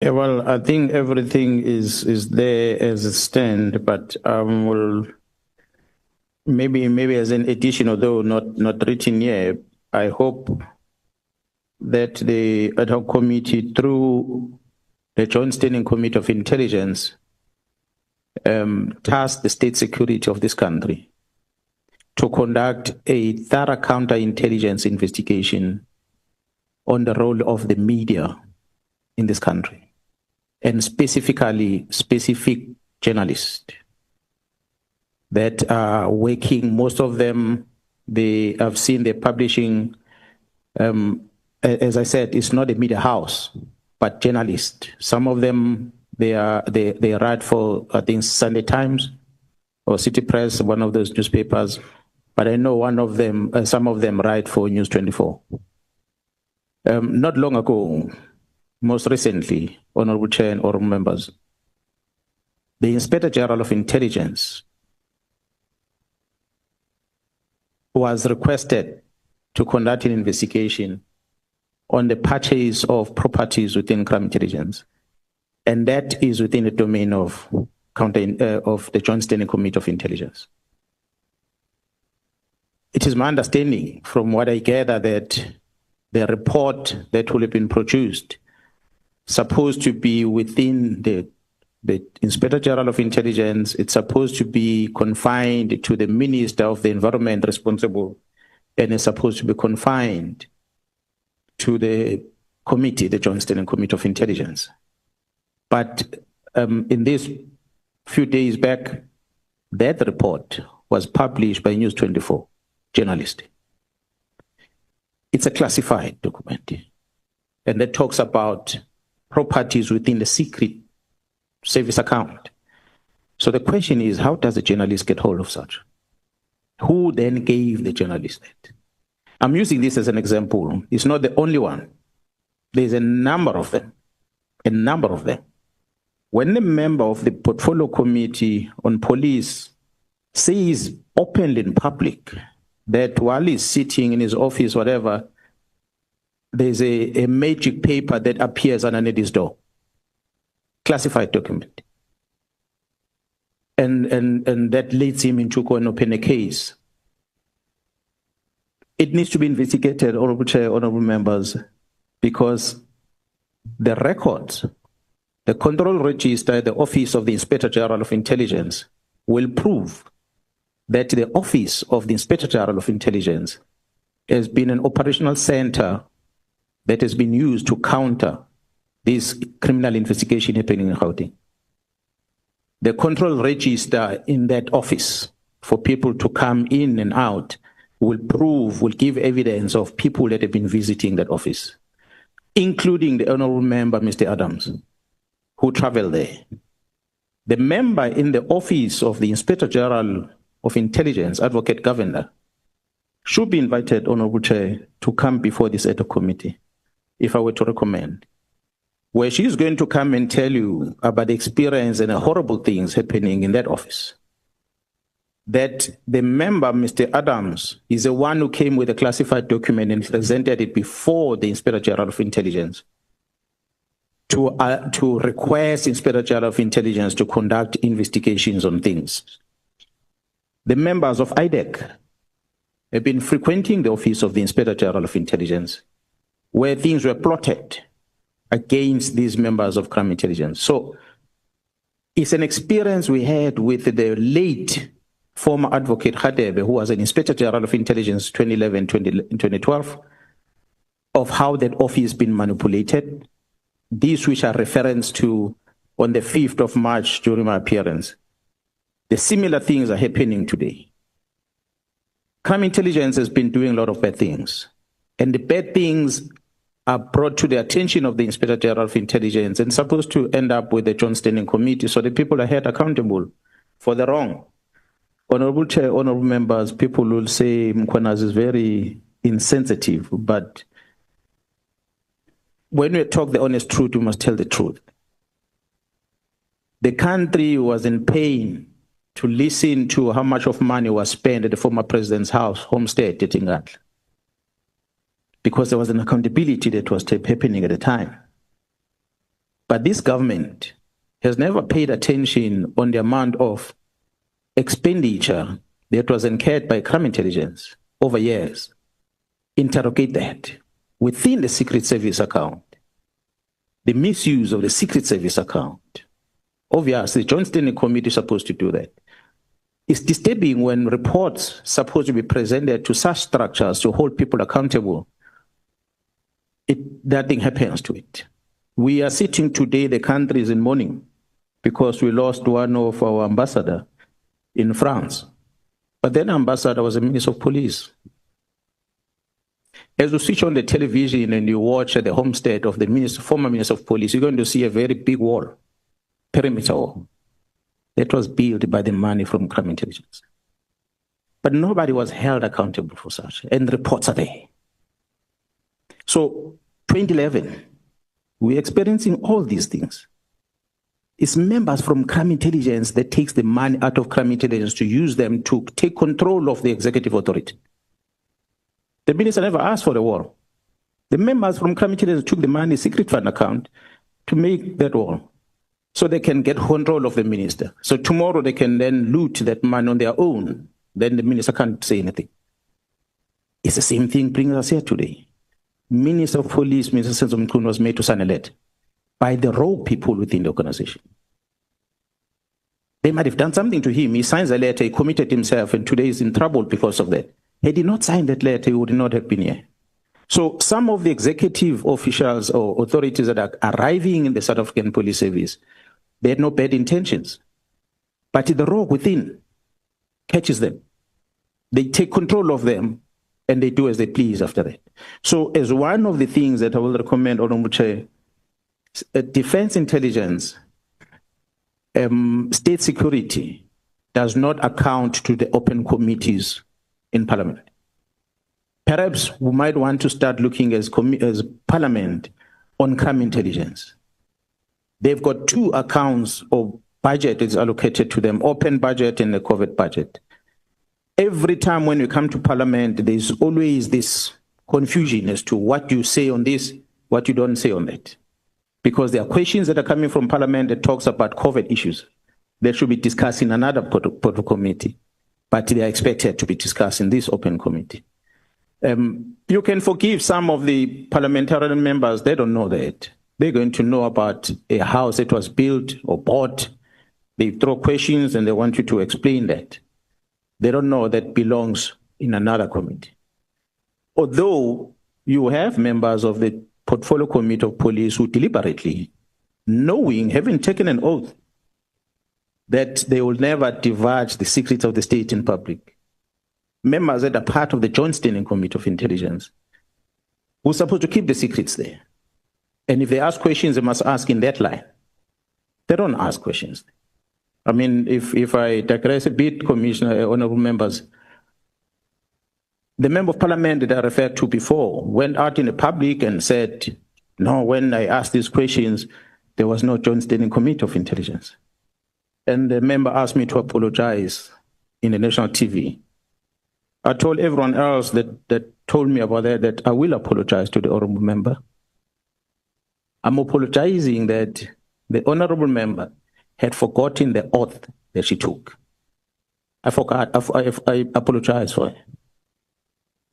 Yeah, well, I think everything is there as it stands, but will maybe as an addition, although not written here, I hope that the ad hoc committee, through the Joint Standing Committee of Intelligence, task the state security of this country to conduct a thorough counterintelligence investigation on the role of the media in this country, and specifically specific journalists that are working. Most of them, I've seen they're publishing, as I said, it's not a media house, but journalists. Some of them, they write for, I think, Sunday Times or City Press, one of those newspapers. But I know some of them write for News 24. Not long ago, most recently, Honorable Chair and honorable members, the Inspector General of Intelligence was requested to conduct an investigation on the purchase of properties within crime intelligence. And that is within the domain of the Joint Standing Committee of Intelligence. It is my understanding, from what I gather, that the report that will have been produced supposed to be within the Inspector General of Intelligence. It's supposed to be confined to the Minister of the Environment responsible, and it's supposed to be confined to the committee, the Joint Standing Committee of Intelligence. But in this few days back, that report was published by News 24 journalist. It's a classified document, and that talks about properties within the secret service account. So the question is, how does a journalist get hold of such? Who then gave the journalist that? I'm using this as an example. It's not the only one. There's a number of them. A number of them. When a member of the Portfolio Committee on Police says openly in public that while he's sitting in his office, whatever, there's a magic paper that appears underneath his door. Classified document. And that leads him into go and open a case. It needs to be investigated, Honorable Chair, honorable members, because the records, the control register, the Office of the Inspector General of Intelligence will prove that the Office of the Inspector General of Intelligence has been an operational center that has been used to counter this criminal investigation happening in Gauteng. The control register in that office for people to come in and out will give evidence of people that have been visiting that office, including the honorable member, Mr. Adams, who traveled there. The member in the Office of the Inspector General of Intelligence, Advocate Governor, should be invited, Honorable Chair, to come before this ad hoc committee, if I were to recommend, where she is going to come and tell you about the experience and the horrible things happening in that office. That the member, Mr. Adams, is the one who came with a classified document and presented it before the Inspector General of Intelligence to request Inspector General of Intelligence to conduct investigations on things. The members of IDEC have been frequenting the Office of the Inspector General of Intelligence, where things were plotted against these members of crime intelligence. So it's an experience we had with the late former advocate Hadebe, who was an Inspector General of Intelligence 2011-2012, of how that office has been manipulated. These which are referenced to on the 5th of March during my appearance. The similar things are happening today. Crime intelligence has been doing a lot of bad things, and the bad things are brought to the attention of the Inspector General of Intelligence and supposed to end up with the Joint Standing Committee so the people are held accountable for the wrong. Honorable Chair, honorable members, people will say Mkhwanazi is very insensitive, but when we talk the honest truth, we must tell the truth. The country was in pain to listen to how much of money was spent at the former president's house, homestead, at Ingandla, because there was an accountability that was happening at the time. But this government has never paid attention on the amount of expenditure that was incurred by crime intelligence over years. Interrogate that within the Secret Service account, the misuse of the Secret Service account. Obviously, the Joint Standing Committee is supposed to do that. It's disturbing when reports supposed to be presented to such structures to hold people accountable. Nothing happens to it. We are sitting today, the country is in mourning because we lost one of our ambassadors in France. But then ambassador was a minister of police. As you switch on the television and you watch the homestead of the former minister of police, you're going to see a very big wall, perimeter wall, that was built by the money from crime intelligence. But nobody was held accountable for such, and reports are there. So 2011, we're experiencing all these things. It's members from crime intelligence that takes the money out of crime intelligence to use them to take control of the executive authority. The minister never asked for the wall. The members from crime intelligence took the money, secret fund account, to make that wall so they can get control of the minister. So tomorrow they can then loot that money on their own. Then the minister can't say anything. It's the same thing brings us here today. Minister of Police, Minister Mkhwanazi, was made to sign a letter by the raw people within the organization. They might have done something to him. He signs a letter, he committed himself, and today he's in trouble because of that. Had he not signed that letter, he would not have been here. So some of the executive officials or authorities that are arriving in the South African Police Service, they had no bad intentions. But the rogue within catches them. They take control of them, and they do as they please after that. So as one of the things that I will recommend, Honorable Chair, defense intelligence, state security does not account to the open committees in Parliament. Perhaps we might want to start looking as Parliament on crime intelligence. They've got two accounts of budget is allocated to them, open budget and the COVID budget. Every time when we come to Parliament, there's always this confusion as to what you say on this, what you don't say on that. Because there are questions that are coming from Parliament that talks about COVID issues that should be discussed in another committee, but they are expected to be discussed in this open committee. You can forgive some of the parliamentarian members, they don't know that. They're going to know about a house that was built or bought. They throw questions and they want you to explain that. They don't know that belongs in another committee. Although you have members of the Portfolio Committee of Police who deliberately, knowing, having taken an oath, that they will never divulge the secrets of the state in public. Members that are part of the Joint Standing Committee of Intelligence who are supposed to keep the secrets there. And if they ask questions, they must ask in that line. They don't ask questions. I mean, if I digress a bit, Commissioner, honorable members, the member of parliament that I referred to before went out in the public and said, no, when I asked these questions, there was no Joint Standing Committee of Intelligence. And the member asked me to apologize in the national TV. I told everyone else that told me about that I will apologize to the honorable member. I'm apologizing that the honorable member had forgotten the oath that she took. I apologize for it.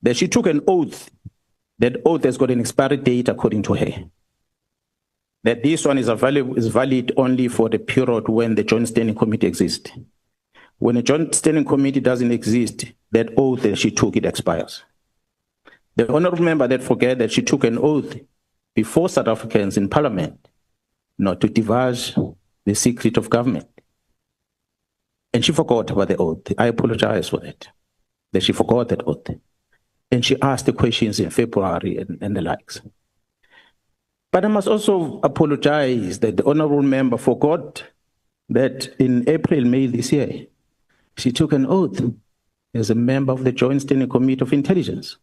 That she took an oath. That oath has got an expiry date according to her. That this one is valid only for the period when the Joint Standing Committee exists. When a Joint Standing Committee doesn't exist, that oath that she took, it expires. The honorable member that forget that she took an oath before South Africans in Parliament not to divulge the secret of government. And she forgot about the oath. I apologize for that she forgot that oath. And she asked the questions in February and the likes. But I must also apologize that the honorable member forgot that in April, May this year, she took an oath as a member of the Joint Standing Committee of Intelligence.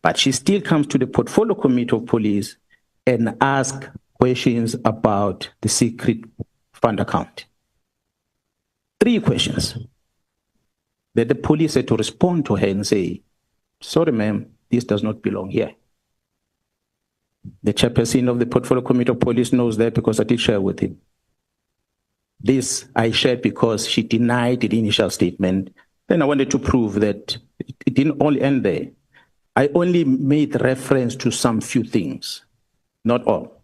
But she still comes to the Portfolio Committee of Police and asks questions about the secret fund account. 3 questions that the police had to respond to her and say, sorry, ma'am, this does not belong here. The chairperson of the Portfolio Committee of Police knows that because I did share with him. This I shared because she denied the initial statement. Then I wanted to prove that it didn't only end there. I only made reference to some few things, not all.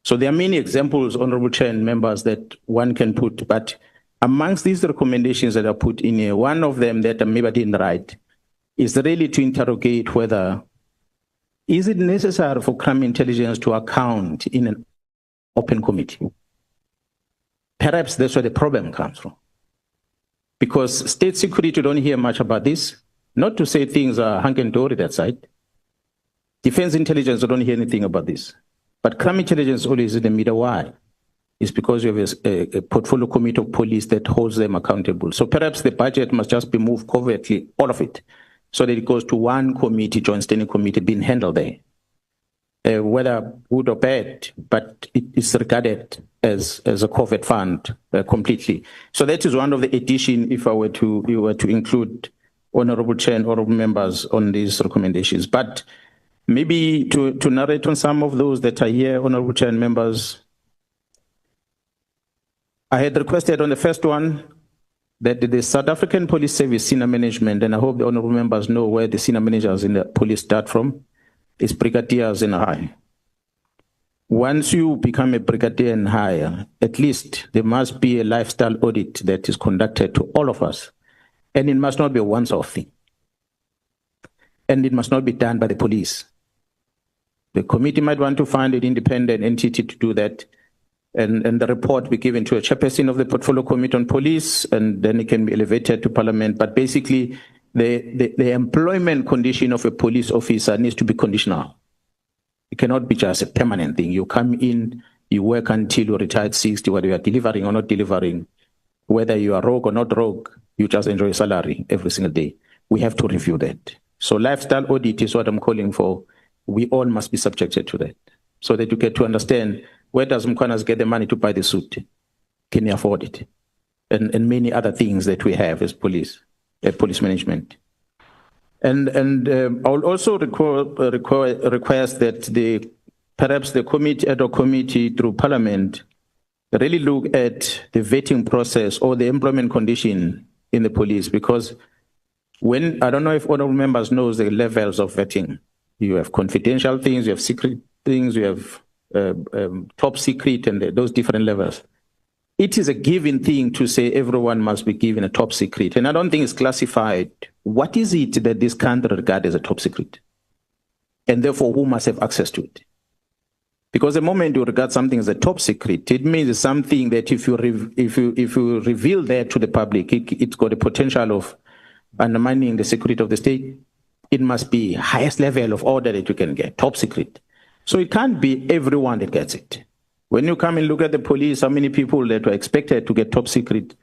So there are many examples, Honorable Chair and members, that one can put, but amongst these recommendations that are put in here, one of them that maybe I didn't write is really to interrogate whether is it necessary for crime intelligence to account in an open committee? Perhaps that's where the problem comes from. Because state security, you don't hear much about this. Not to say things are hunky-dory that side. Defense intelligence, you don't hear anything about this. But crime intelligence always in the middle. Why? It's because you have a portfolio committee of police that holds them accountable. So perhaps the budget must just be moved covertly, all of it, so that it goes to one committee, joint standing committee, being handled there. Whether good or bad, but it is regarded as a covert fund completely. So that is one of the addition if I were to include Honorable Chair and Honorable members on these recommendations. But maybe to narrate on some of those that are here, Honorable Chair and members, I had requested on the first one that the South African Police Service senior management, and I hope the honorable members know where the senior managers in the police start from, is brigadiers and higher. Once you become a brigadier and higher, at least there must be a lifestyle audit that is conducted to all of us. And it must not be a once-off thing. And it must not be done by the police. The committee might want to find an independent entity to do that. And the report be given to a chairperson of the Portfolio Committee on Police, and then it can be elevated to Parliament. But basically, the employment condition of a police officer needs to be conditional. It cannot be just a permanent thing. You come in, you work until you retire at 60, whether you are delivering or not delivering, whether you are rogue or not rogue, you just enjoy salary every single day. We have to review that. So lifestyle audit is what I'm calling for. We all must be subjected to that, so that you get to understand, where does Mkhwanazi get the money to buy the suit? Can he afford it? And many other things that we have as police management. And I'll also request that perhaps the committee, ad hoc committee through Parliament, really look at the vetting process or the employment condition in the police, because I don't know if honorable members knows the levels of vetting. You have confidential things, you have secret things, you have top secret, and those different levels. It is a given thing to say everyone must be given a top secret, and I don't think it's classified. What is it that this country regards as a top secret? And therefore, who must have access to it? Because the moment you regard something as a top secret, it means it's something that if you reveal that to the public, it's got a potential of undermining the security of the state. It must be highest level of order that you can get, top secret. So it can't be everyone that gets it. When you come and look at the police, how many people that were expected to get top secret,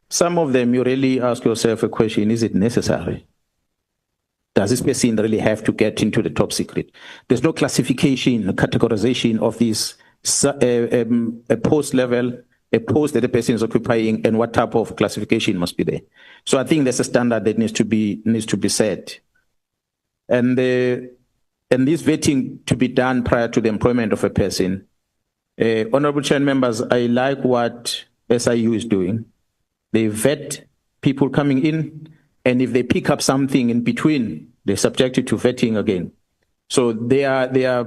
some of them you really ask yourself a question, is it necessary? Does this person really have to get into the top secret? There's no classification, categorization of this a post level, a post that the person is occupying, and what type of classification must be there. So I think there's a standard that needs to be set. And this vetting to be done prior to the employment of a person. Honorable Chair members, I like what SIU is doing. They vet people coming in, and if they pick up something in between, they're subjected to vetting again. So their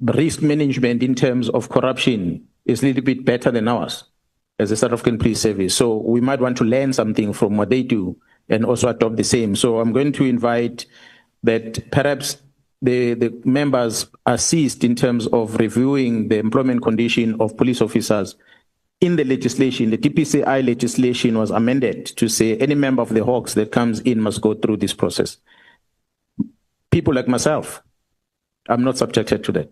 risk management in terms of corruption is a little bit better than ours as a South African Police Service. So we might want to learn something from what they do and also adopt the same. So I'm going to invite that perhaps the members assist in terms of reviewing the employment condition of police officers. In the legislation, the DPCI legislation was amended to say any member of the Hawks that comes in must go through this process. People like myself, I'm not subjected to that.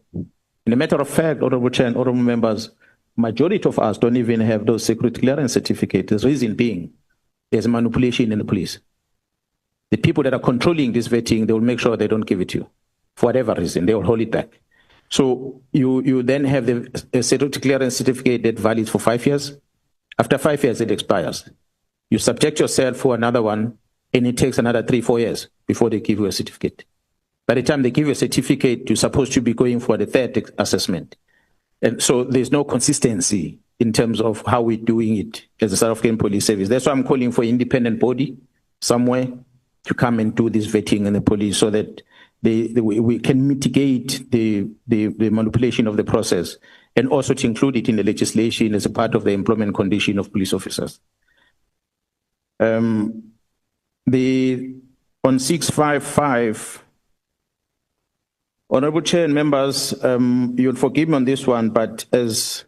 In a matter of fact, Honorable Chair and Honorable members, majority of us don't even have those security clearance certificates. The reason being, there's manipulation in the police. The people that are controlling this vetting, they will make sure they don't give it to you. For whatever reason, they will hold it back. So you then have the security clearance certificate that valid for 5 years. After 5 years, it expires. You subject yourself for another one, and it takes another 3-4 years before they give you a certificate. By the time they give you a certificate, you're supposed to be going for the third assessment. And so there's no consistency in terms of how we're doing it as a South African Police Service. That's why I'm calling for independent body somewhere to come and do this vetting in the police so that we can mitigate the manipulation of the process, and also to include it in the legislation as a part of the employment condition of police officers. On 655, Honorable Chair and members, you'll forgive me on this one, but as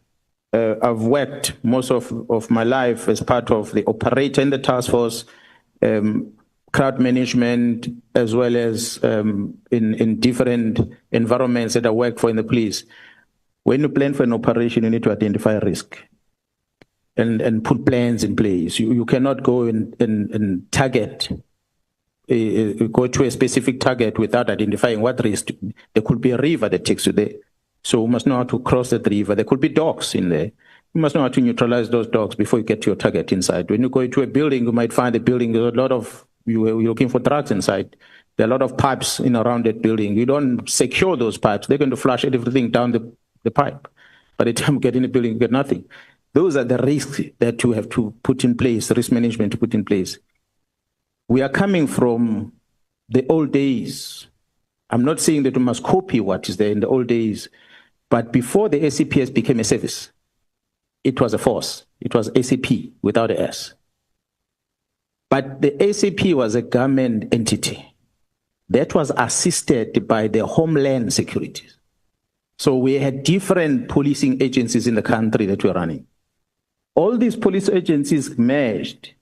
I've worked most of my life as part of the operator in the task force, crowd management, as well as in different environments that I work for in the police. When you plan for an operation, you need to identify risk and put plans in place. You cannot go and target, go to a specific target without identifying what risk. There could be a river that takes you there. So you must know how to cross that river. There could be dogs in there. You must know how to neutralize those dogs before you get to your target inside. When you go into a building, you might find a building, there's a lot of, you're looking for drugs inside. There are a lot of pipes in around that building. You don't secure those pipes. They're going to flush everything down the pipe. By the time you get in the building, you get nothing. Those are the risks that you have to put in place, risk management to put in place. We are coming from the old days. I'm not saying that we must copy what is there in the old days, but before the SAPS became a service, it was a force. It was SAP without an S. But the SAP was a government entity that was assisted by the Homeland Security. So we had different policing agencies in the country that were running. All these police agencies merged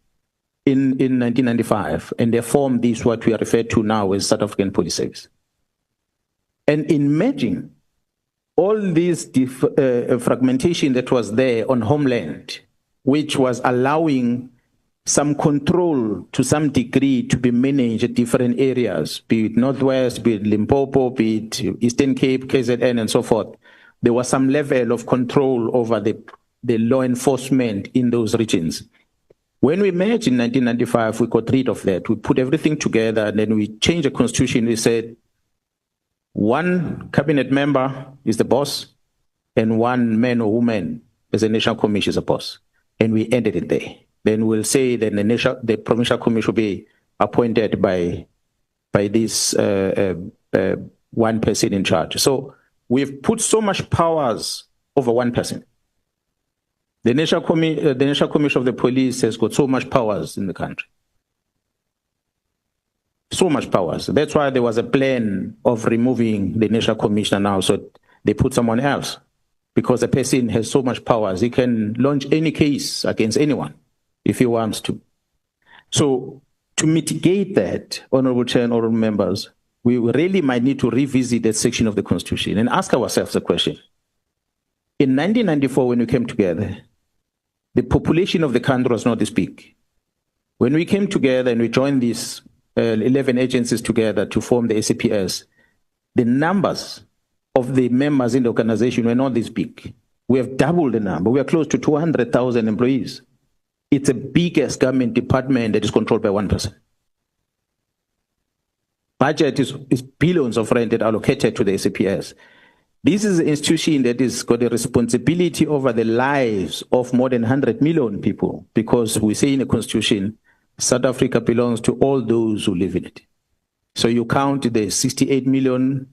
in 1995, and they formed this, what we are referred to now as South African Police Service. And in merging, all this fragmentation that was there on Homeland, which was allowing some control to some degree to be managed at different areas, be it Northwest, be it Limpopo, be it Eastern Cape, KZN, and so forth. There was some level of control over the law enforcement in those regions. When we merged in 1995, we got rid of that. We put everything together, and then we changed the constitution. We said one cabinet member is the boss, and one man or woman as a national commission is a boss. And we ended it there. Then we'll say that the provincial commission will be appointed by this one person in charge. So we've put so much powers over one person. The National Commission of the Police has got so much powers in the country. So much powers. That's why there was a plan of removing the National Commissioner now, so they put someone else. Because a person has so much powers, he can launch any case against anyone if he wants to. So to mitigate that, Honorable Chair and honorable members, we really might need to revisit that section of the Constitution and ask ourselves a question. In 1994, when we came together, the population of the country was not this big. When we came together and we joined these 11 agencies together to form the SAPS, the numbers of the members in the organization were not this big. We have doubled the number. We are close to 200,000 employees. It's the biggest government department that is controlled by one person. Budget is billions of rand that are allocated to the SAPS. This is an institution that has got a responsibility over the lives of more than 100 million people, because we say in the Constitution, South Africa belongs to all those who live in it. So you count the 68 million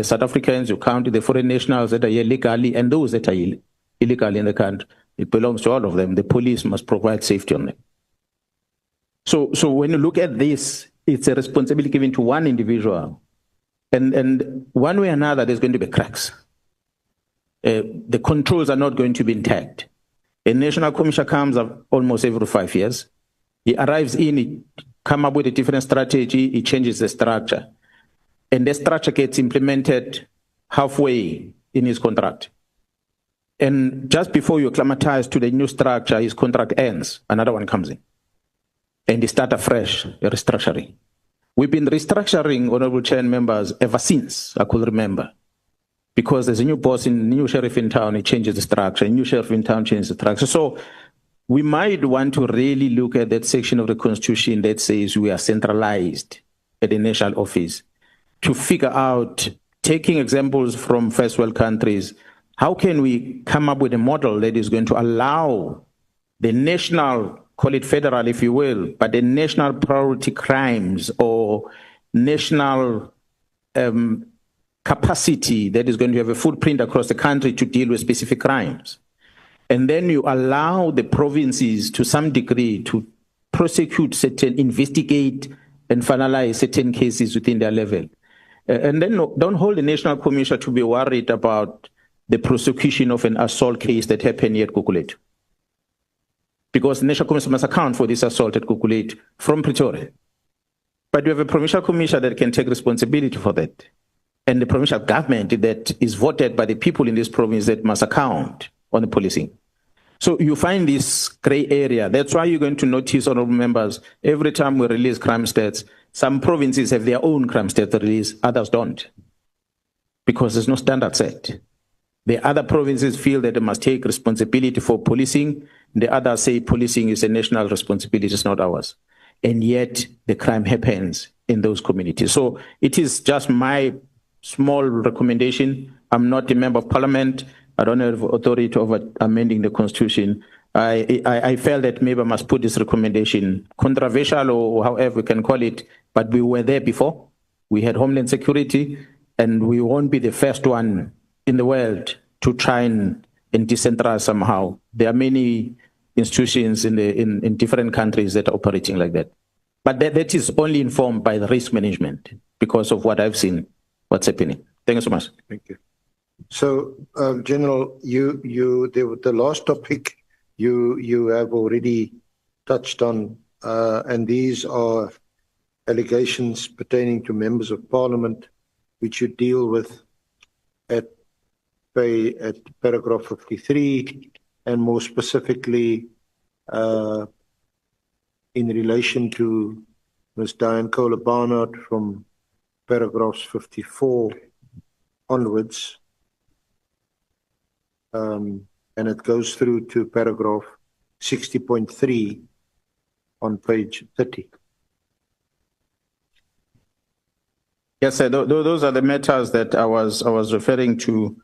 South Africans, you count the foreign nationals that are here legally, and those that are illegally in the country. It belongs to all of them. The police must provide safety on them. So when you look at this, it's a responsibility given to one individual. And one way or another, there's going to be cracks. The controls are not going to be intact. A national commissioner comes up almost every 5 years. He arrives in, he comes up with a different strategy, he changes the structure. And the structure gets implemented halfway in his contract. And just before you acclimatize to the new structure, his contract ends, another one comes in. And they start afresh, a restructuring. We've been restructuring, Honorable Chair and members, ever since I could remember. Because there's a new boss, new sheriff in town, he changes the structure, a new sheriff in town changes the structure. So we might want to really look at that section of the Constitution that says we are centralized at the national office. to figure out, taking examples from first world countries, how can we come up with a model that is going to allow the national, call it federal if you will, but the national priority crimes or national capacity that is going to have a footprint across the country to deal with specific crimes. And then you allow the provinces to some degree to prosecute certain, investigate and finalize certain cases within their level. And then don't hold the National Commission to be worried about the prosecution of an assault case that happened here at Gugulethu. Because the National Commission must account for this assault at Gugulethu from Pretoria. But you have a provincial commission that can take responsibility for that. And the provincial government that is voted by the people in this province that must account on the policing. So you find this gray area. That's why you're going to notice, honorable members, every time we release crime stats, some provinces have their own crime stats release, others don't. Because there's no standard set. The other provinces feel that they must take responsibility for policing. The others say policing is a national responsibility, it's not ours. And yet the crime happens in those communities. So it is just my small recommendation. I'm not a member of parliament. I don't have authority over amending the constitution. I felt that maybe I must put this recommendation, controversial or however we can call it, but we were there before. We had Homeland Security, and we won't be the first one in the world to try and decentralize somehow. There are many institutions in different countries that are operating like that. But that is only informed by the risk management because of what I've seen, what's happening. Thank you so much. Thank you. So, General, the last topic you have already touched on, and these are allegations pertaining to members of parliament, which you deal with at paragraph 53, and more specifically in relation to Ms. Diane Kohler-Barnard from paragraphs 54 onwards. And it goes through to paragraph 60.3 on page 30. Yes, sir. Those are the matters that I was referring to,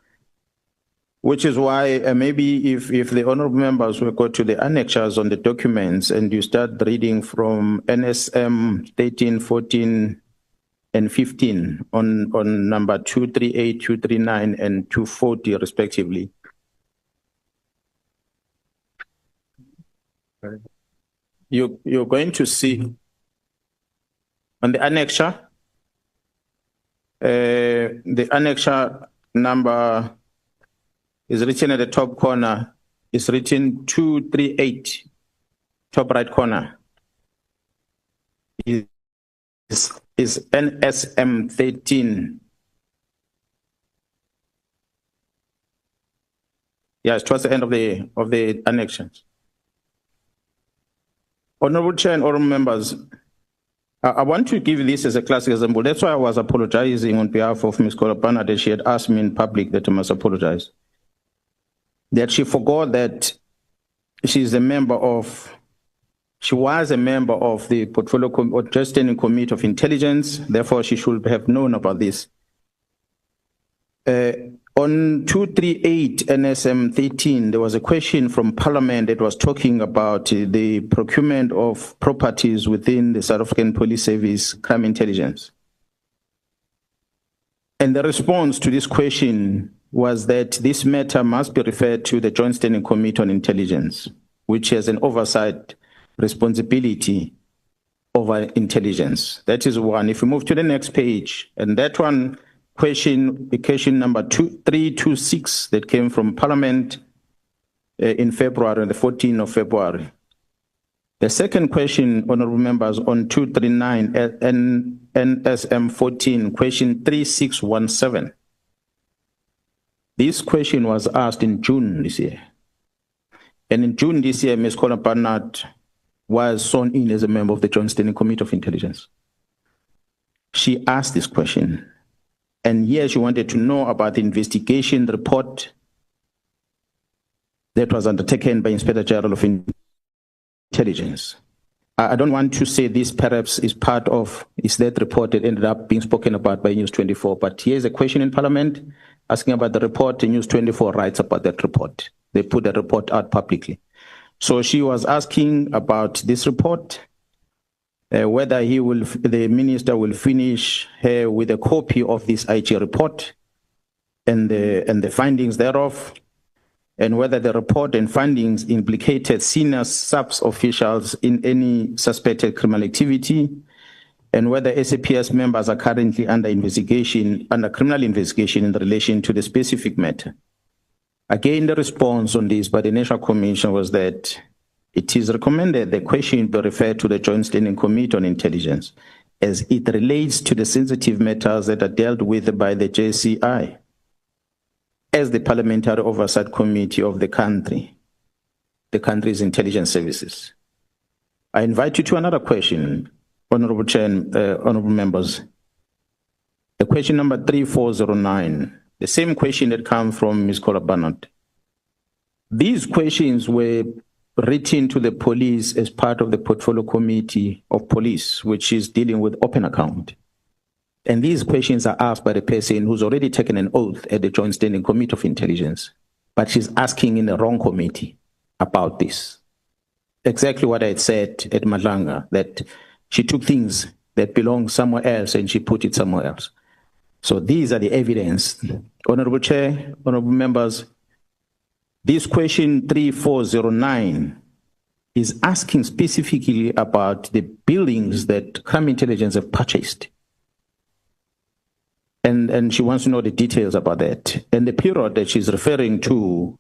which is why maybe if the honorable members will go to the annexures on the documents and you start reading from NSM 13, 14, and 15 on number 238, 239, and 240 respectively. You're going to see on the annexure, the annexure number is written at the top corner. It's written 238, top right corner. Is NSM 13. Yes, towards the end of the annexations. Honorable Chair and honorable members, I want to give this as a classic example. That's why I was apologizing on behalf of Ms. Kohler-Barnard that she had asked me in public that I must apologize. That she forgot that she was a member of the Portfolio or Just Standing Committee of Intelligence. Therefore, she should have known about this. On 238 NSM 13, there was a question from Parliament that was talking about the procurement of properties within the South African Police Service crime intelligence. And the response to this question was that this matter must be referred to the Joint Standing Committee on Intelligence, which has an oversight responsibility over intelligence. That is one. If we move to the next page, and that one, question number 326 that came from Parliament in February, on the 14th of February. The second question, honorable members, on 239 NSM 14, question 3617. This question was asked in June this year. And in June this year, Ms. Kohler-Barnard was sworn in as a member of the Joint Standing Committee of Intelligence. She asked this question. And here she wanted to know about the investigation report that was undertaken by Inspector General of Intelligence. I don't want to say this perhaps is part of, is that report that ended up being spoken about by News 24, but here's a question in Parliament asking about the report, and News 24 writes about that report. They put the report out publicly. So she was asking about this report, whether the minister will finish her with a copy of this IG report and the findings thereof, and whether the report and findings implicated senior SAPS officials in any suspected criminal activity, and whether SAPS members are currently under criminal investigation in relation to the specific matter. Again, the response on this by the National Commission was that it is recommended the question be referred to the Joint Standing Committee on Intelligence as it relates to the sensitive matters that are dealt with by the JCI as the Parliamentary Oversight Committee of the country's intelligence services. I invite you to another question, Honorable Chair and Honorable Members. The question number 3409, the same question that came from Ms. Kola Barnard. These questions were written to the police as part of the Portfolio Committee of Police, which is dealing with open account. And these questions are asked by the person who's already taken an oath at the Joint Standing Committee of Intelligence, but she's asking in the wrong committee about this. Exactly what I had said at Madlanga, that she took things that belong somewhere else and she put it somewhere else. So these are the evidence. Honorable Chair, honorable members, this question 3409 is asking specifically about the buildings that Crime Intelligence have purchased. And she wants to know the details about that. And the period that she's referring to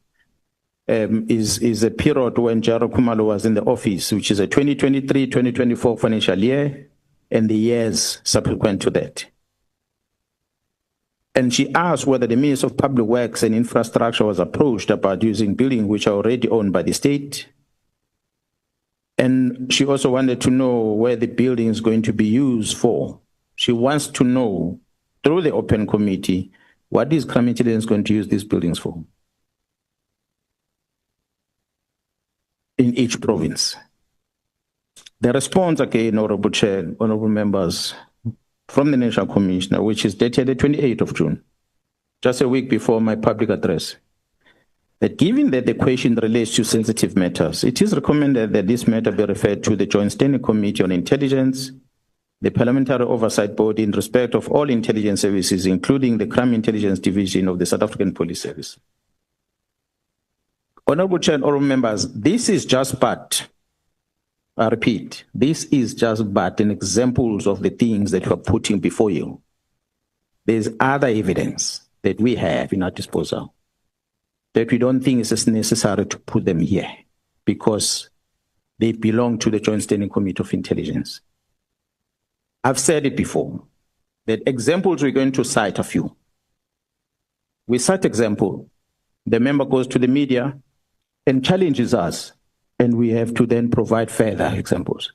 is a period when Jaro Kumalo was in the office, which is a 2023-2024 financial year, and the years subsequent to that. And she asked whether the Minister of Public Works and Infrastructure was approached about using buildings which are already owned by the state. And she also wanted to know where the building is going to be used for. She wants to know, through the open committee, what is Crime Intelligence going to use these buildings for in each province. The response, again, Honorable Chair, honorable members, from the National Commissioner, which is dated the 28th of June, just a week before my public address, that given that the question relates to sensitive matters, it is recommended that this matter be referred to the Joint Standing Committee on Intelligence, the Parliamentary Oversight Board in respect of all intelligence services, including the Crime Intelligence Division of the South African Police Service. Honorable Chair and honorable members, this is just but, I repeat, this is just but an examples of the things that we're putting before you. There's other evidence that we have in our disposal that we don't think is necessary to put them here because they belong to the Joint Standing Committee of Intelligence. I've said it before, that examples we're going to cite a few. We cite example, the member goes to the media and challenges us, and we have to then provide further examples.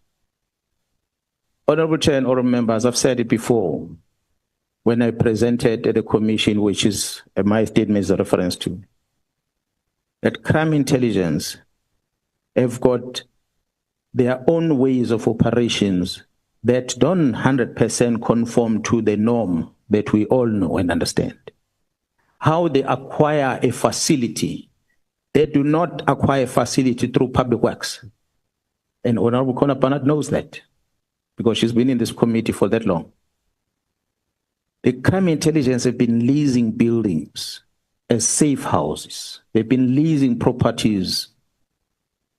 Honorable Chair and honorable members, I've said it before when I presented at the commission, which is my statement is a reference to, that Crime Intelligence have got their own ways of operations that don't 100% conform to the norm that we all know and understand. How they acquire a facility, they do not acquire a facility through public works. And Honorable Kola Barnard knows that because she's been in this committee for that long. The Crime Intelligence have been leasing buildings as safe houses. They've been leasing properties.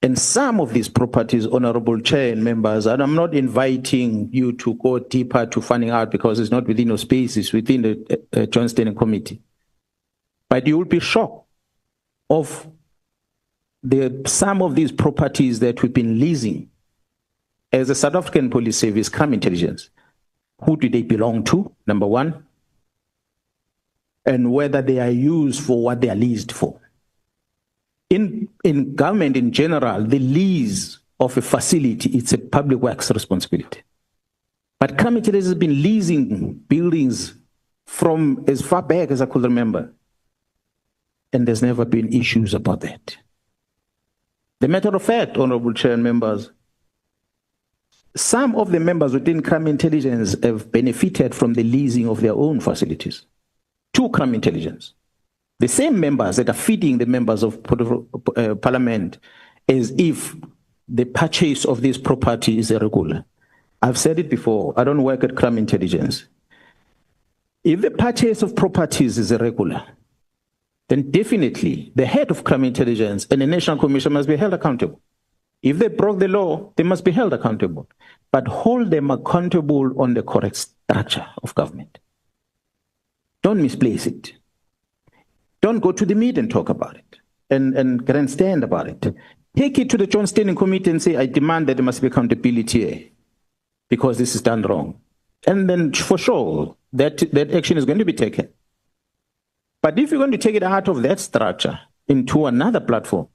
And some of these properties, Honorable Chair and members, and I'm not inviting you to go deeper to finding out because it's not within your space, it's within the Joint Standing Committee. But you will be shocked of some of these properties that we've been leasing as a South African Police Service, Crime Intelligence. Who do they belong to, number one? And whether they are used for what they are leased for. In government in general, the lease of a facility, it's a public works responsibility. But Crime Intelligence has been leasing buildings from as far back as I could remember. And there's never been issues about that. The matter of fact, Honorable Chair and members, some of the members within crime intelligence have benefited from the leasing of their own facilities to crime intelligence. The same members that are feeding the members of parliament as if the purchase of this property is irregular. I've said it before, I don't work at crime intelligence. If the purchase of properties is irregular, then definitely the head of crime intelligence and the National Commission must be held accountable. If they broke the law, they must be held accountable, but hold them accountable on the correct structure of government. Don't misplace it. Don't go to the media and talk about it and grandstand about it. Take it to the Joint Standing Committee and say, I demand that there must be accountability here because this is done wrong. And then for sure, that action is going to be taken. But if you're going to take it out of that structure into another platform,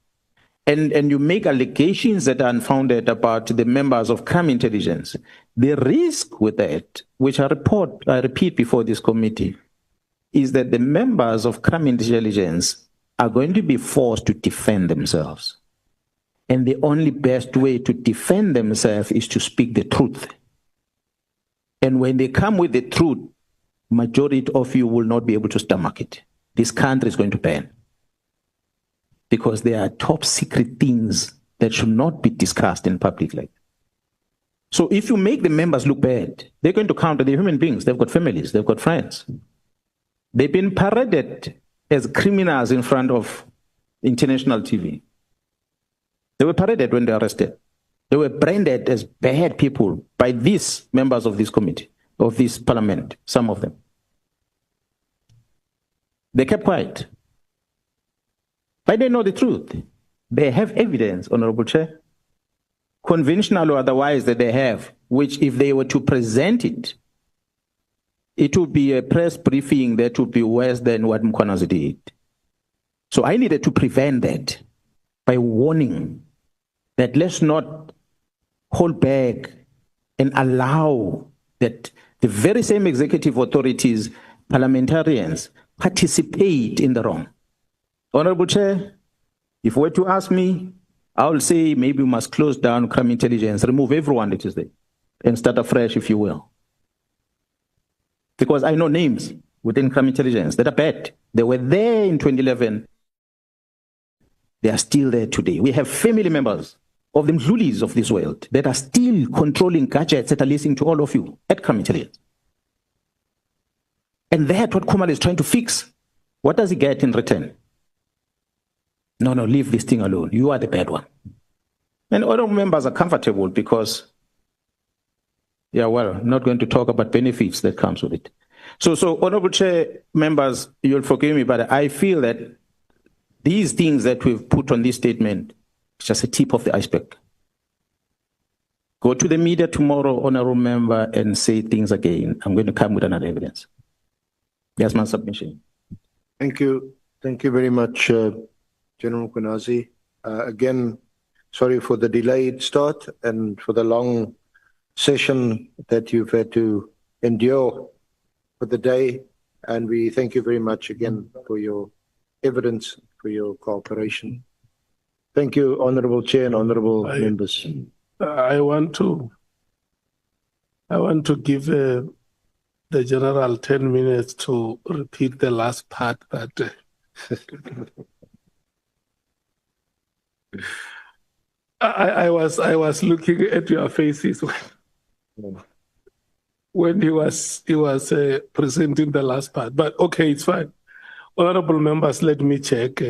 and you make allegations that are unfounded about the members of crime intelligence, the risk with that, which I repeat before this committee, is that the members of crime intelligence are going to be forced to defend themselves. And the only best way to defend themselves is to speak the truth. And when they come with the truth, majority of you will not be able to stomach it. This country is going to burn. Because there are top secret things that should not be discussed in public like that. So if you make the members look bad, they're going to counter the human beings. They've got families, they've got friends. They've been paraded as criminals in front of international TV. They were paraded when they were arrested. They were branded as bad people by these members of this committee, of this parliament, some of them. They kept quiet. But they know the truth. They have evidence, Honorable Chair, conventional or otherwise, that they have, which if they were to present it, it would be a press briefing that would be worse than what Mkhwanazi did. So I needed to prevent that by warning that let's not hold back and allow that the very same executive authorities, parliamentarians, participate in the wrong. Honorable Chair, if you were to ask me, I will say maybe we must close down crime intelligence, remove everyone that is there, and start afresh, if you will. Because I know names within crime intelligence that are bad. They were there in 2011. They are still there today. We have family members of the Mzulis of this world that are still controlling gadgets that are listening to all of you at crime intelligence. And that's what Kumar is trying to fix. What does he get in return? No, leave this thing alone. You are the bad one. And other members are comfortable because, not going to talk about benefits that comes with it. So Honorable Chair, members, you'll forgive me, but I feel that these things that we've put on this statement is just a tip of the iceberg. Go to the media tomorrow, Honorable Member, and say things again. I'm going to come with another evidence. That's my submission. Thank you. Thank you very much, General Mkhwanazi. Again, sorry for the delayed start and for the long session that you've had to endure for the day. And we thank you very much again for your evidence, for your cooperation. Thank you, Honorable Chair and Honorable members. I want to give the General 10 minutes to repeat the last part that I was looking at your faces when he was presenting the last part. But okay, it's fine. Honorable members, let me check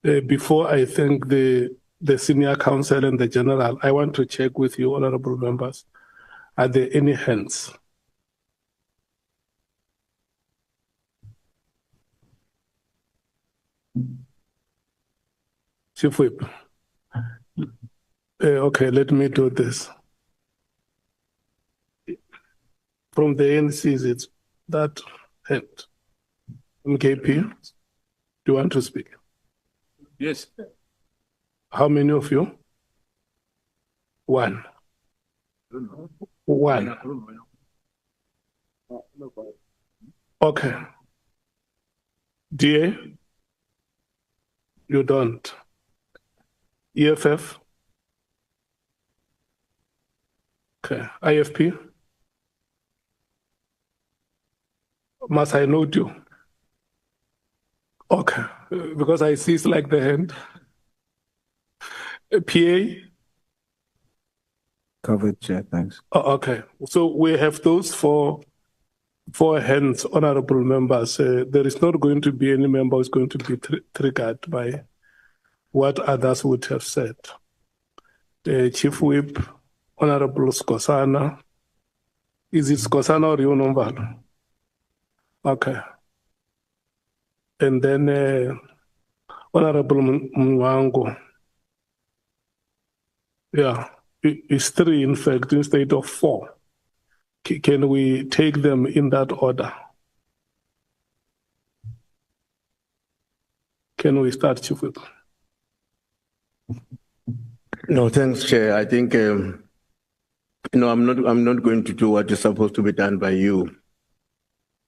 before I thank the senior counsel and the general. I want to check with you, honorable members. Are there any hands? Chief Whip. Okay, let me do this. From the NCs, it's that hand. MKP, do you want to speak? Yes. How many of you? One. One. Okay. DA? You don't. EFF? Okay. IFP? Must I note you? Okay. Because I see it's like the hand. PA? Covered, Chair. Thanks. Oh, okay. So we have those four hands, honorable members. There is not going to be any member who's going to be triggered by what others would have said. Chief Whip, Honorable Skosana. Is it Skosana or Yonombalo? Okay. And then Honorable Mwango. Yeah, it's 3 in fact instead of 4. Can we take them in that order? Can we start, Chief Whip? No, thanks, Chair. I think I'm not going to do what is supposed to be done by you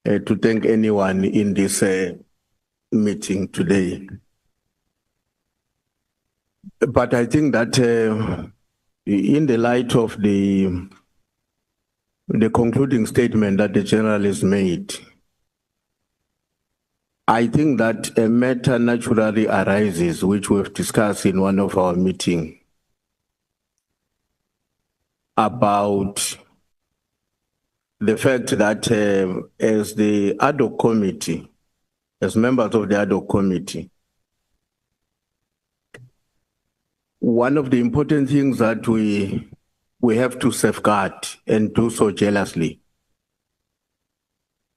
to thank anyone in this meeting today. But I think that in the light of the concluding statement that the General has made, I think that a matter naturally arises, which we've discussed in one of our meetings, about the fact that as the ad hoc committee, as members of the ad hoc committee, one of the important things that we have to safeguard and do so jealously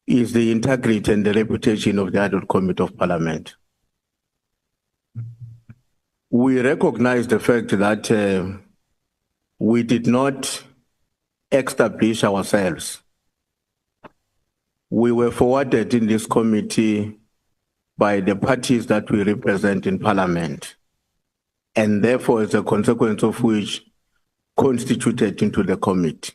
is the integrity and the reputation of the ad hoc committee of Parliament. We recognize the fact that we did not establish ourselves. We were forwarded in this committee by the parties that we represent in Parliament, and therefore, as a consequence of which, constituted into the committee.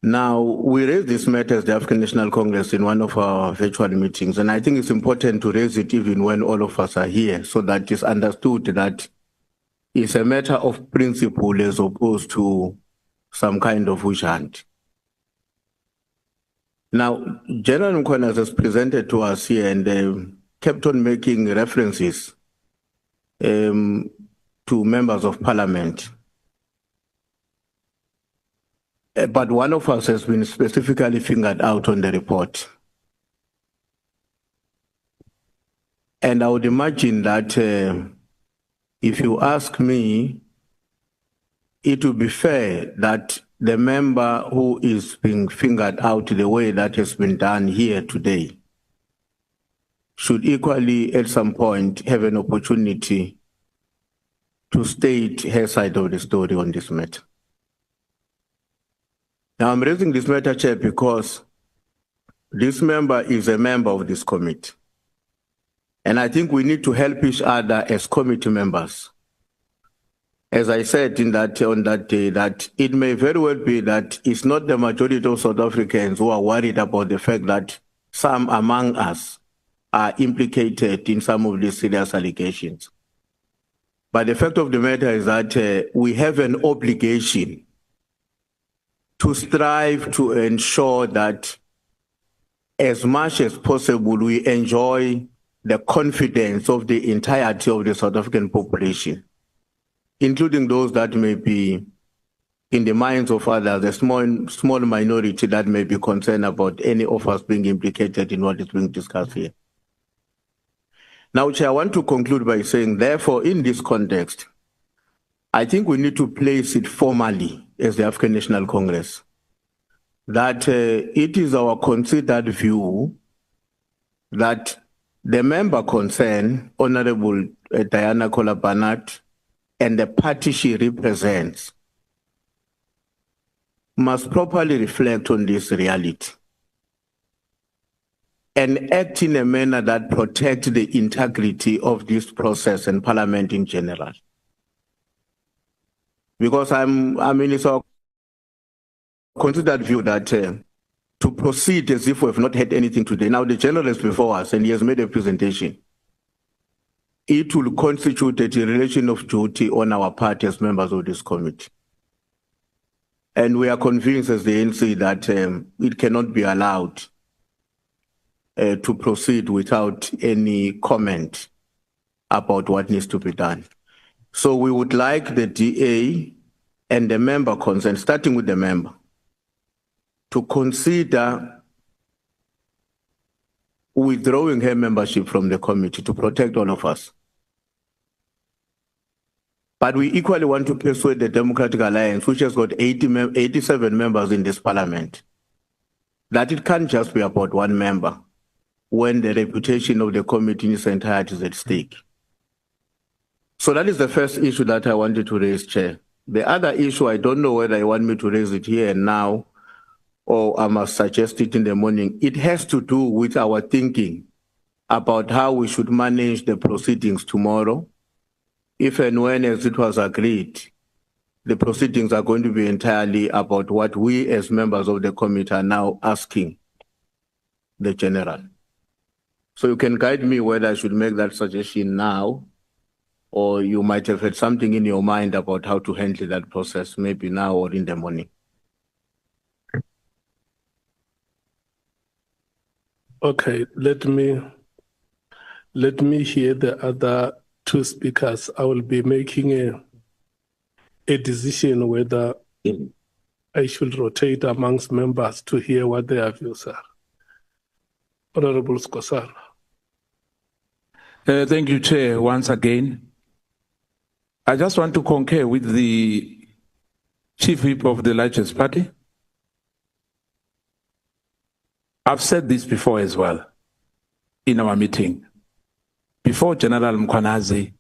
Now, we raised this matter as the African National Congress in one of our virtual meetings, and I think it's important to raise it even when all of us are here, so that it's understood that it's a matter of principle as opposed to some kind of witch hunt. Now, General Mkhwanazi has presented to us here and kept on making references to members of Parliament. But one of us has been specifically fingered out on the report. And I would imagine that if you ask me, it would be fair that the member who is being fingered out the way that has been done here today should equally at some point have an opportunity to state her side of the story on this matter. Now, I'm raising this matter, Chair, because this member is a member of this committee. And I think we need to help each other as committee members. As I said on that day, that it may very well be that it's not the majority of South Africans who are worried about the fact that some among us are implicated in some of these serious allegations. But the fact of the matter is that we have an obligation to strive to ensure that as much as possible we enjoy the confidence of the entirety of the South African population, including those that may be in the minds of others, a small minority that may be concerned about any of us being implicated in what is being discussed here. Now, Chair, I want to conclude by saying, therefore, in this context, I think we need to place it formally as the African National Congress that it is our considered view that the member concerned, Honorable Diana Kola-Barnett, and the party she represents must properly reflect on this reality and act in a manner that protects the integrity of this process and Parliament in general. Because it's our considered view that to proceed as if we have not had anything today. Now the General is before us and he has made a presentation. it will constitute a dereliction of duty on our part as members of this committee. And we are convinced as the ANC that it cannot be allowed to proceed without any comment about what needs to be done. So we would like the DA and the member concerned, starting with the member, to consider withdrawing her membership from the committee to protect all of us. But we equally want to persuade the Democratic Alliance, which has got 87 members in this parliament, that it can't just be about one member when the reputation of the committee in its entirety is at stake. So that is the first issue that I wanted to raise, Chair. The other issue, I don't know whether you want me to raise it here and now, or I must suggest it in the morning. It has to do with our thinking about how we should manage the proceedings tomorrow. If and when, as it was agreed, the proceedings are going to be entirely about what we as members of the committee are now asking the general. So you can guide me whether I should make that suggestion now, or you might have had something in your mind about how to handle that process, maybe now or in the morning. Okay, let me hear the other two speakers. I will be making a decision whether I should rotate amongst members to hear what their views are. Honorable Skosana. Thank you, Chair, once again. I just want to concur with the Chief Whip of the largest party. I've said this before as well in our meeting. Before General Mkhwanazi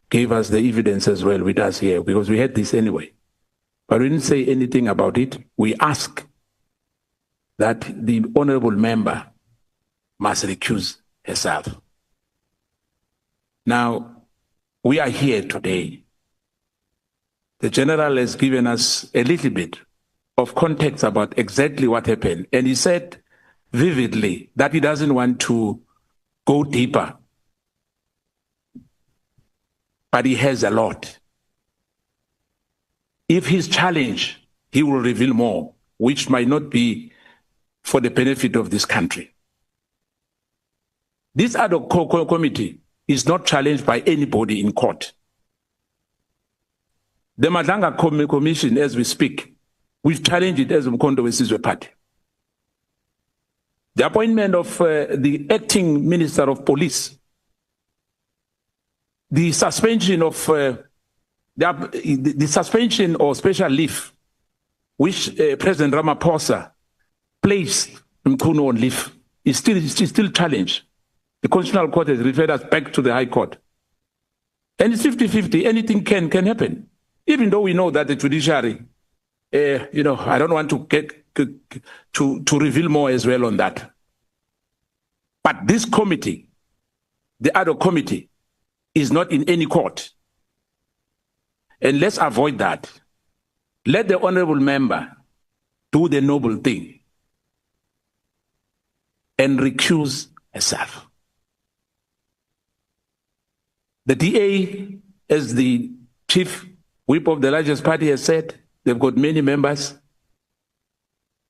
gave us the evidence as well with us here, because we had this anyway. But we didn't say anything about it. We asked that the honorable member must recuse herself. Now, we are here today. The general has given us a little bit of context about exactly what happened. And he said vividly that he doesn't want to go deeper. But he has a lot. If he's challenged, he will reveal more, which might not be for the benefit of this country. This ad hoc committee is not challenged by anybody in court. The Madanga Commission, as we speak, we've challenged it as Mkhonto Wesizwe Party. The appointment of the acting Minister of Police, the suspension of the suspension or special leave, which President Ramaphosa placed Mkhunu on leave, is still challenged. The Constitutional Court has referred us back to the High Court. And it's 50-50, anything can happen. Even though we know that the judiciary, I don't want to get to reveal more as well on that. But this committee, the ad hoc committee, is not in any court. And let's avoid that. Let the honorable member do the noble thing and recuse herself. The DA, as the Chief Whip of the largest party has said, they've got many members.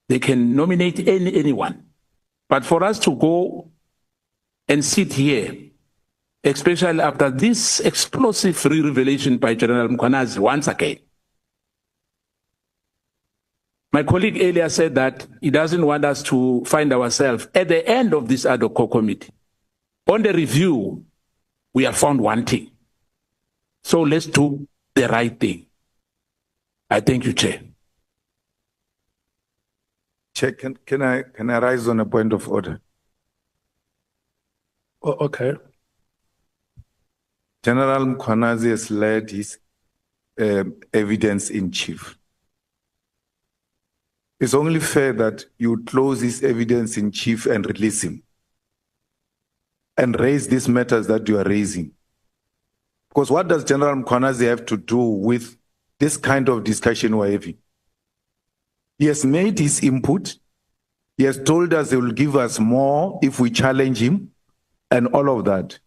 They can nominate anyone. But for us to go and sit here, especially after this explosive revelation by General Mkhwanazi once again. My colleague earlier said that he doesn't want us to find ourselves at the end of this ad hoc committee. On the review, we have found one thing. So let's do the right thing. I thank you, Chair. Chair, can I rise on a point of order? Oh, okay. General Mkhwanazi has led his evidence in chief. It's only fair that you close his evidence in chief and release him and raise these matters that you are raising. Because what does General Mkhwanazi have to do with this kind of discussion we're having? He has made his input. He has told us he will give us more if we challenge him and all of that.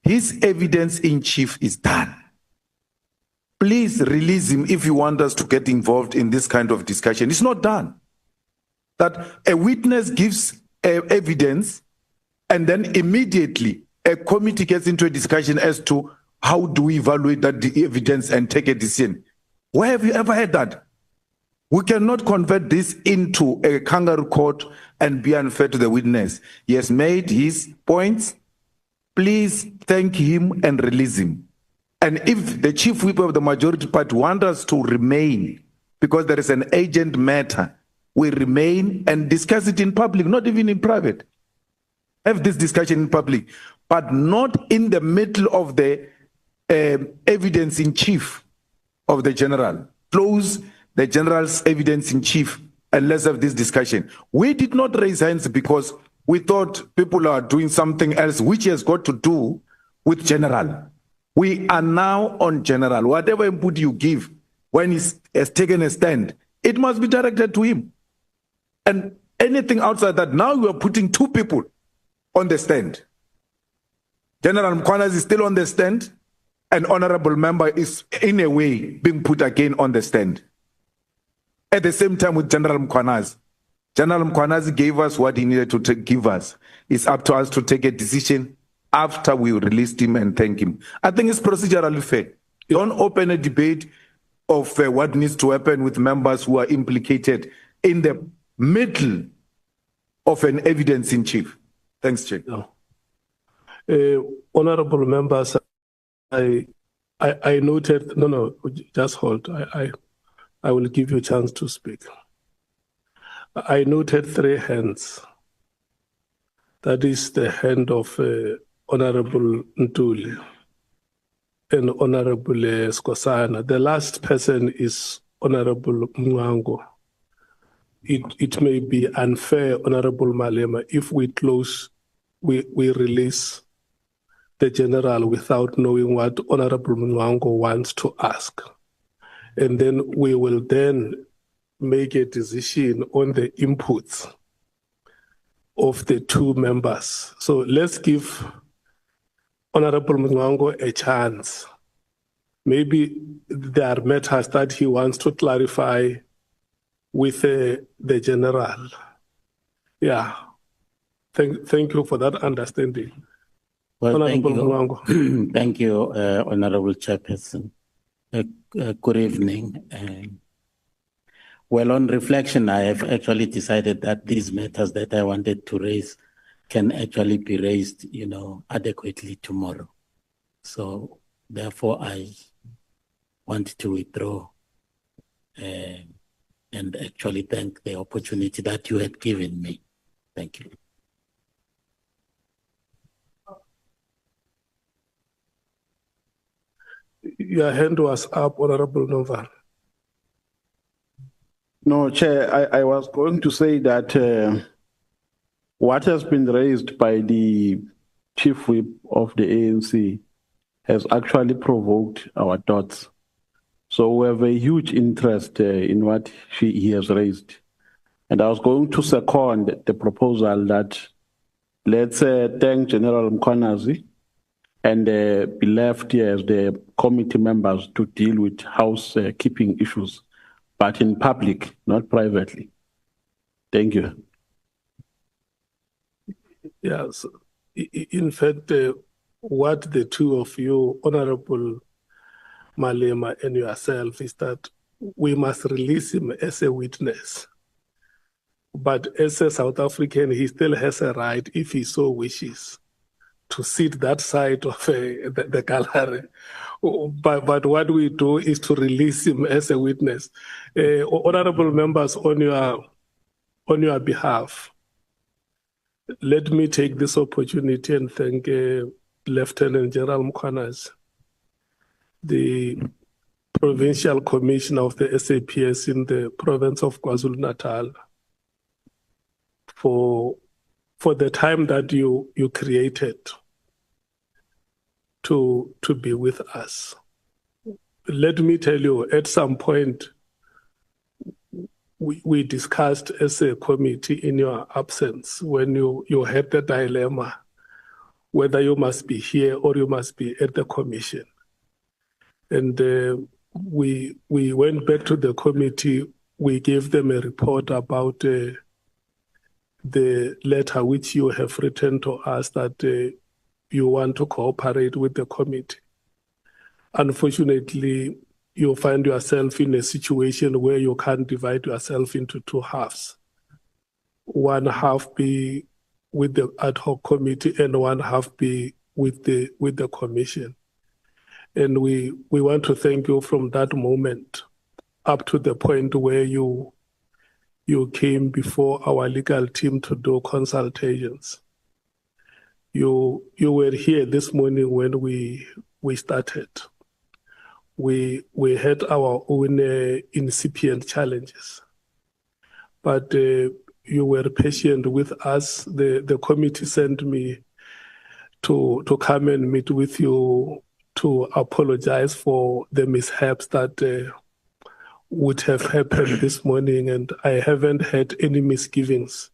His evidence in chief is done. Please release him if you want us to get involved in this kind of discussion. It's not done. That a witness gives evidence and then immediately a committee gets into a discussion as to how do we evaluate that evidence and take a decision. Where have you ever had that? We cannot convert this into a kangaroo court and be unfair to the witness. He has made his points. Please thank him and release him. And if the chief whip of the majority party wants us to remain, because there is an agent matter, we remain and discuss it in public, not even in private. Have this discussion in public, but not in the middle of the evidence in chief of the general. Close the general's evidence in chief and let's have this discussion. We did not raise hands because we thought people are doing something else which has got to do with general. We are now on general. Whatever input you give when he has taken a stand, it must be directed to him. And anything outside that, now you are putting two people on the stand. General Mkhwanazi is still on the stand, and honorable member is in a way being put again on the stand. At the same time with General Mkhwanazi. General Mkhwanazi gave us what he needed to give us. It's up to us to take a decision after we released him and thank him. I think it's procedurally fair. Don't open a debate of what needs to happen with members who are implicated in the middle of an evidence in chief. Thanks, Chair. Honorable members, I noted, just hold. I will give you a chance to speak. I noted 3 hands. That is the hand of Honorable Ntuli and Honorable Skosana. The last person is Honorable Mwango. It may be unfair, Honorable Malema, if we release the general without knowing what Honorable Mwango wants to ask. And then we will then make a decision on the inputs of the 2 members. So let's give Honorable Mwango a chance. Maybe there are matters that he wants to clarify with the general. Yeah. Thank you for that understanding. Well, thank Honorable you. Mwango. Thank you, Honorable Chairperson. Good evening. Well, on reflection, I have actually decided that these matters that I wanted to raise can actually be raised, adequately tomorrow. So therefore, I want to withdraw and actually thank the opportunity that you had given me. Thank you. Your hand was up, Honorable Noval. No, Chair, I was going to say that what has been raised by the chief whip of the ANC has actually provoked our thoughts. So we have a huge interest in what he has raised. And I was going to second the proposal that let's thank General Mkhwanazi and be left here as the committee members to deal with housekeeping issues, but in public, not privately. Thank you. Yes. In fact, what the 2 of you, Honorable Malema and yourself, is that we must release him as a witness. But as a South African, he still has a right, if he so wishes, to sit that side of the gallery. But what we do is to release him as a witness. Honorable members, on your behalf, let me take this opportunity and thank Lieutenant General Mkhwanazi, the Provincial Commissioner of the SAPS in the province of KwaZulu-Natal, for the time that you created to be with us. Let me tell you, at some point, we discussed as a committee in your absence when you had the dilemma whether you must be here or you must be at the commission. And we went back to the committee. We gave them a report about the letter which you have written to us that you want to cooperate with the committee. Unfortunately, you find yourself in a situation where you can't divide yourself into two halves. One half be with the ad hoc committee and one half be with the commission. And we want to thank you from that moment up to the point where you came before our legal team to do consultations. You were here this morning when we started. We had our own incipient challenges, but you were patient with us. The committee sent me to come and meet with you to apologize for the mishaps that would have happened this morning, and I haven't had any misgivings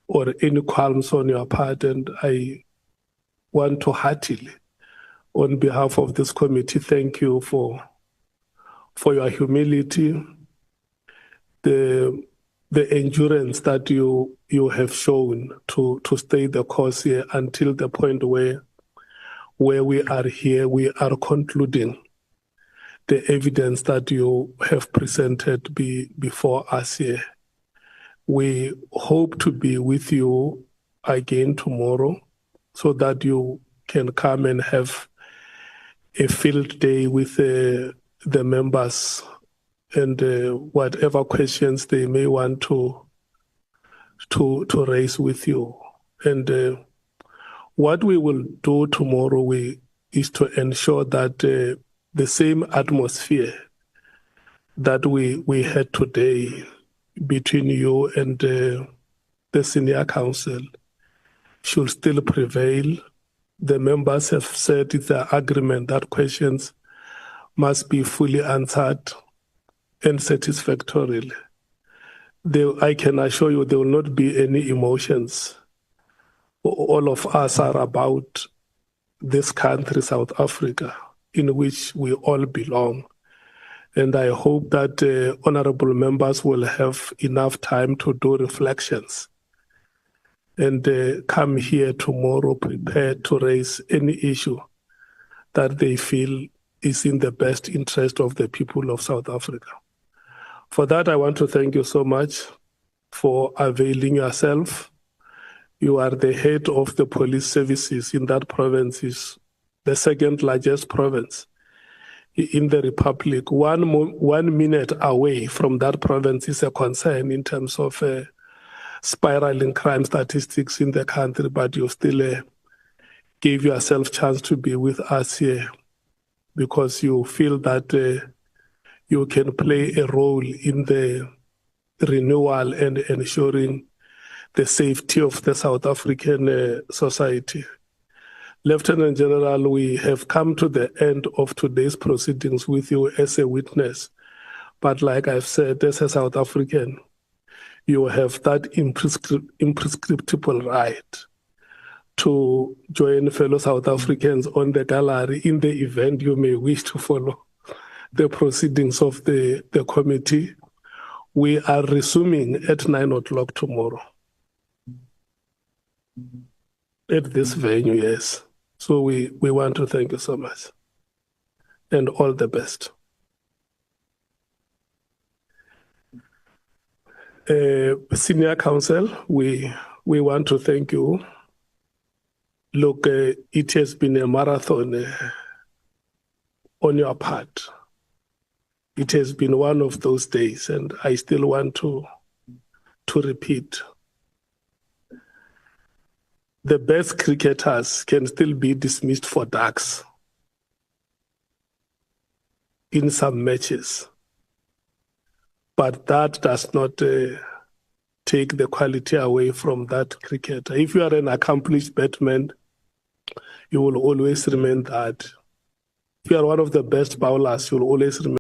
or any qualms on your part, and I want to heartily, on behalf of this committee, thank you for your humility, the endurance that you have shown to stay the course here until the point where we are here. We are concluding the evidence that you have presented before us here. We hope to be with you again tomorrow so that you can come and have a field day with the members and whatever questions they may want to raise with you. And what we will do tomorrow is to ensure that the same atmosphere that we had today between you and the senior council should still prevail. The members have said it's their agreement that questions must be fully answered and satisfactorily. I can assure you there will not be any emotions. All of us are about this country, South Africa, in which we all belong. And I hope that honorable members will have enough time to do reflections and come here tomorrow prepared to raise any issue that they feel is in the best interest of the people of South Africa. For that, I want to thank you so much for availing yourself. You are the head of the police services in that province, is the second largest province in the Republic. 1 minute away from that province is a concern in terms of spiraling crime statistics in the country, but you still gave yourself a chance to be with us here because you feel that you can play a role in the renewal and ensuring the safety of the South African society. Lieutenant General, we have come to the end of today's proceedings with you as a witness. But like I've said, as a South African, you have that imprescriptible right to join fellow South Africans on the gallery in the event you may wish to follow the proceedings of the committee. We are resuming at 9 o'clock tomorrow at this venue, yes. So we want to thank you so much and all the best. Senior Counsel, we want to thank you. Look, it has been a marathon on your part. It has been one of those days, and I still want to repeat. The best cricketers can still be dismissed for ducks in some matches. But that does not take the quality away from that cricketer. If you are an accomplished batsman, you will always remain that. If you are one of the best bowlers, you will always remain